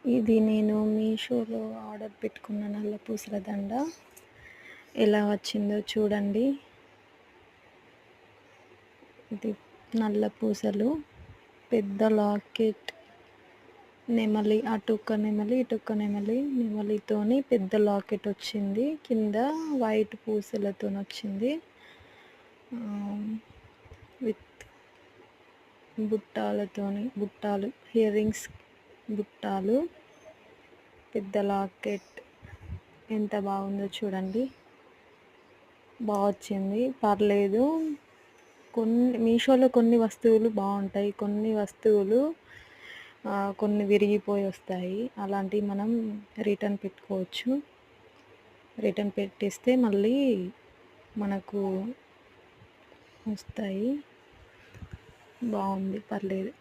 ఇది నేను మీషోలో ఆర్డర్ పెట్టుకున్న నల్ల పూసల దండ ఎలా వచ్చిందో చూడండి. ఇది నల్ల పూసలు, పెద్ద లాకెట్, నెమలి, అటొక్క నెమలి ఇటొక్క నెమలి, నెమలితోని పెద్ద లాకెట్ వచ్చింది. కింద వైట్ పూసలతో వచ్చింది. విత్ బుట్టాలు, ఇయర్ రింగ్స్, బుట్టాలు, పెద్ద లాకెట్. ఎంత బాగుందో చూడండి. బాగా వచ్చింది, పర్లేదు. మీషోలో కొన్ని వస్తువులు బాగుంటాయి, కొన్ని వస్తువులు కొన్ని విరిగిపోయి వస్తాయి. అలాంటివి మనం రిటర్న్ పెట్టుకోవచ్చు. రిటర్న్ పెట్టేస్తే మళ్ళీ మనకు వస్తాయి. బాగుంది, పర్లేదు.